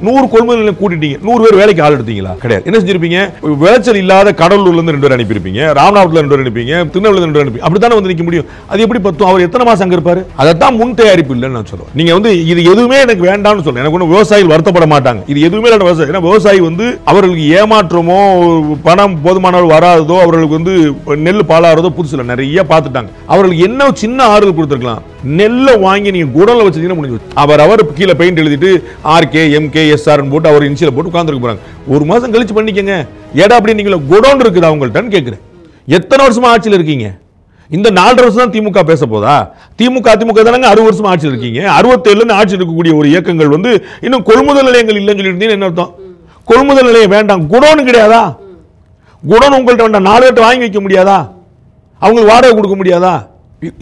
100 கொள்முதல் நிலையம் கூட்டிட்டீங்க, 100 பேர் வேலைக்கு ஆள் எடுத்தீங்களா? கிடையாது. என்ன செஞ்சிருப்பீங்க? விளைச்சல் இல்லாத கடலூர்ல இருந்து 2 பேர் அனுப்பியிருப்பீங்க, ராமநாதபுரத்துல 2 பேர் அனுப்பிங்க, திருநெல்வேலியில 2 பேர் அனுப்பி, அப்படித்தானே வந்து நிக்க முடியும். அது எப்படி பத்தும்? அவர் எத்தனை மாசம் அங்க இருப்பாரு? அதைத்தான் முன் தயாரிப்பு இல்லைன்னு நான் சொல்லுவேன். நீங்க வந்து இது எதுவுமே எனக்கு வேண்டாம்னு சொல்ல, எனக்கு ஒன்றும் விவசாயிகள் வருத்தப்பட மாட்டாங்க. இது எதுவுமே இல்லை விவசாயி. ஏன்னா விவசாயி வந்து அவர்களுக்கு ஏமாற்றமோ பணம் போதுமான வராததோ, அவர்களுக்கு வந்து நெல் பாலாறதோ புதுசுல நிறைய பார்த்துட்டாங்க. அவர்களுக்கு என்ன சின்ன ஆறுதல் கொடுத்துருக்கலாம், நெல்லை வாங்கி நீங்க குடல வச்சீங்கன்னா முடிஞ்சு. அவர் கீழே பெயிண்ட் எழுதிட்டு RK MK SR போட்டு அவர் இன்சியல போட்டு உட்கார்ந்துருக்க போறாங்க. ஒரு மாசம் கழிச்சு பண்ணிக்கங்க. ஏடா அப்படி நீங்க குடோன் இருக்குது அவங்கள்ட்ட கேட்கிறேன். எத்தனை வருஷமா ஆட்சியில் இருக்கீங்க? இந்த 4 வருஷம் தான் திமுக பேச போதா? திமுக தானங்க 60 வருஷமா ஆட்சியில் இருக்கீங்க. 67ல இருந்து ஆட்சியில் இருக்கக்கூடிய ஒரு இயக்கங்கள் வந்து இன்னும் கொள்முதல் நிலையங்கள் இல்லைன்னு சொல்லிட்டு என்ன அர்த்தம்? கொள்முதல் நிலையம் வேண்டாம், குடோன் கிடையாதா? குடோன் உங்கள்கிட்ட வேண்டாம், 4 பேர்ட்ட வாங்கி வைக்க முடியாதா? அவங்களுக்கு வாடகை கொடுக்க முடியாதா?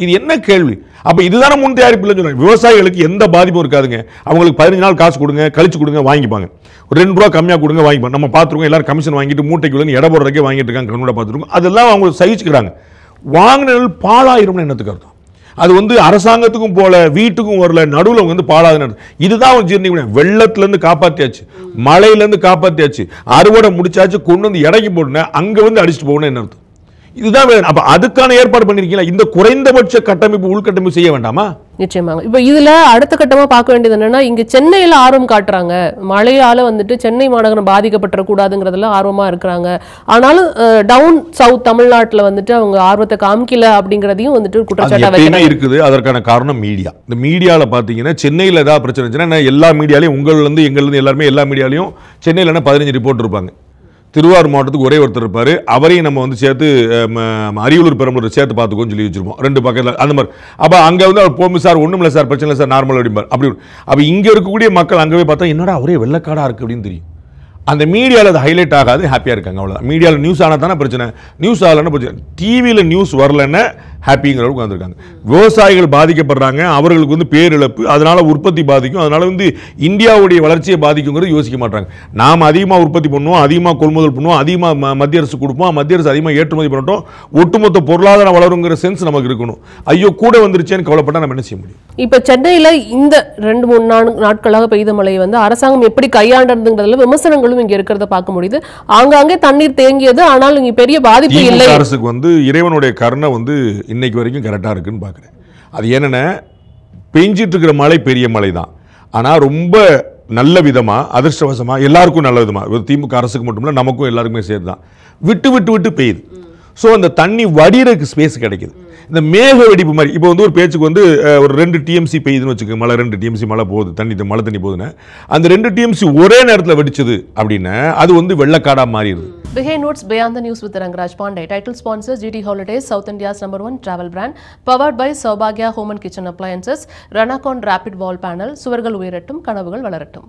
இது என்ன கேள்வி? அப்ப இதுதானே முன் தயாரிப்பு இல்லைன்னு சொல்றாங்க. விவசாயிகளுக்கு எந்த பாதிப்பும் இருக்காதுங்க. அவங்களுக்கு 15 நாள் காசு கொடுங்க, கழிச்சு கொடுங்க, வாங்கிப்பாங்க. ஒரு 2 ரூபா கம்மியா கொடுங்க, வாங்கிப்பாங்க. நம்ம பார்த்துருக்கோம், எல்லாரும் கமிஷன் வாங்கிட்டு மூட்டைக்கு எடை போடுறதுக்கே வாங்கிட்டு இருக்காங்க, கண்ணோட பார்த்துருக்கோம். அதெல்லாம் அவங்க சகிச்சுக்கிறாங்க. வாங்கின நெல் பாழாயிரம்னு என்னத்துக்கு அர்த்தம்? அது வந்து அரசாங்கத்துக்கும் போல, வீட்டுக்கும் வரல, நடுவில் வந்து பாழாது. இதுதான் ஜீர்ணிக்க. வெள்ளத்துல இருந்து காப்பாத்தியாச்சு, மழையில இருந்து காப்பாத்தியாச்சு, அறுவடை முடிச்சாச்சு, கொண்டு வந்து எடைக்கு போடுன, அங்க வந்து அடிச்சுட்டு போகணும் என்ன அர்த்தம்? இதுதான் வேணும். அப்ப அதுக்கான ஏற்பாடு பண்ணிருக்கீங்களா? இந்த குறைந்தபட்ச கட்டமைப்பு உள்கட்டமைப்பு செய்ய வேண்டாமா? நிச்சயமாக. இப்ப இதுல அடுத்த கட்டமா பார்க்க வேண்டியது என்னன்னா, இங்க சென்னையில ஆர்வம் காட்டுறாங்க, மழையால வந்துட்டு சென்னை மாநகரம் பாதிக்கப்பட்ட கூடாதுங்கிறதுல ஆர்வமா இருக்கிறாங்க. ஆனாலும் டவுன் சவுத் தமிழ்நாட்டுல வந்துட்டு அவங்க ஆர்வத்தை காமிக்கல அப்படிங்கறதையும் வந்துட்டு குற்றச்சாட்டா வைக்கிறாங்க. இருக்குது. அதற்கான காரணம் மீடியா. இந்த மீடியால பாத்தீங்கன்னா சென்னையில ஏதாவது பிரச்சனை இருந்துச்சுன்னா எல்லா மீடியாலையும், உங்கள்ல இருந்து எங்கள்ல இருந்து எல்லாருமே எல்லா மீடியாலையும் சென்னையில 15 ரிப்போர்ட் இருப்பாங்க. திருவாரூர் மாவட்டத்துக்கு ஒரே ஒருத்தர் இருப்பாரு. அவரையும் நம்ம வந்து சேர்த்து அரியலூர் பெரம்பலூர் சேர்த்து பார்த்துக்கோன்னு சொல்லி வச்சிருப்போம். 2 பக்கத்தில் அந்த மாதிரி. அப்போ அங்கே வந்து அவர் போகும் சார், ஒன்றும் இல்லை சார், பிரச்சனை இல்லை சார், நார்மல் அப்படிம்பார். அப்படி அப்போ இங்கே இருக்கக்கூடிய மக்கள் அங்கே போய் பார்த்தா என்னடா ஒரே வெள்ளக்காடாக இருக்குது அப்படின்னு தெரியும். அந்த மீடியாவில் அது ஹைலைட் ஆகாது, ஹாப்பியாக இருக்காங்க, அவ்வளோதான். மீடியாவில் நியூஸ் ஆனால் தானே பிரச்சனை, நியூஸ் ஆகலன்னா பிரச்சனை. டிவியில் நியூஸ் வரலன்னா ஹாப்பிங்கிற அளவுக்கு வந்திருக்காங்க. விவசாயிகள் பாதிக்கப்படுறாங்க, அவர்களுக்கு வந்து பேரிழப்பு, அதனால உற்பத்தி பாதிக்கும், அதனால வந்து இந்தியாவுடைய வளர்ச்சியை பாதிக்குங்கிறது யோசிக்க மாட்டாங்க. நாம் அதிகமாக உற்பத்தி பண்ணுவோம், அதிகமாக கொள்முதல் பண்ணுவோம், அதிகமாக மத்திய அரசு கொடுப்போம், மத்திய அரசு அதிகமாக ஏற்றுமதி பண்ணட்டும், ஒட்டுமொத்த பொருளாதாரம் வளருங்கிற சென்ஸ் நமக்கு இருக்கணும். ஐயோ கூட வந்துருச்சேன்னு கவலைப்பட்டா நம்ம என்ன செய்ய முடியும்? இப்ப சென்னையில இந்த 2-3 நாட்களாக பெய்த மழை வந்து அரசாங்கம் எப்படி கையாண்டதுங்கிறதுல விமர்சனங்களும் இங்க இருக்கிறத பார்க்க முடியுது. ஆங்காங்கே தண்ணீர் தேங்கியது, ஆனால் இங்க பெரிய பாதிப்பு இல்லை. அரசுக்கு வந்து இறைவனுடைய கருணை வந்து இன்னைக்கு வரைக்கும் கரெக்டா இருக்குன்னு பார்க்குறேன். அது என்னன்னா, பெஞ்சிட்டு இருக்கிற மழை பெரிய மழை தான், ஆனால் ரொம்ப நல்ல விதமா, அதிர்ஷ்டவசமா, எல்லாருக்கும் நல்ல விதமா, திமுக அரசுக்கு மட்டும் இல்லை நமக்கும் எல்லாருக்குமே சேர்த்து தான் விட்டு விட்டு விட்டு பெய்யுது. ஸோ அந்த தண்ணி வடிகிறதுக்கு ஸ்பேஸ் கிடைக்குது. இந்த மேக வெடிப்பு மாதிரி இப்போ வந்து ஒரு பேச்சுக்கு வந்து ஒரு 2 TMC பெய்யுதுன்னு வச்சுக்கோங்க, மழை 2 TMC மழை போகுது, மழை தண்ணி போகுதுன்னு, அந்த 2 TMC ஒரே நேரத்தில் வெடிச்சது அப்படின்னா அது வந்து வெள்ளக்காடாக மாறிடுது. Behind Notes Beyond the News with Rangaraj Pandey. Title sponsor GT Holidays, South India's #1 travel brand. Powered by Saubhagya Home and Kitchen Appliances. Ranacon Rapid Wall Panel. சுவர்கள் உயரட்டும், கனவுகள் வளரட்டும்.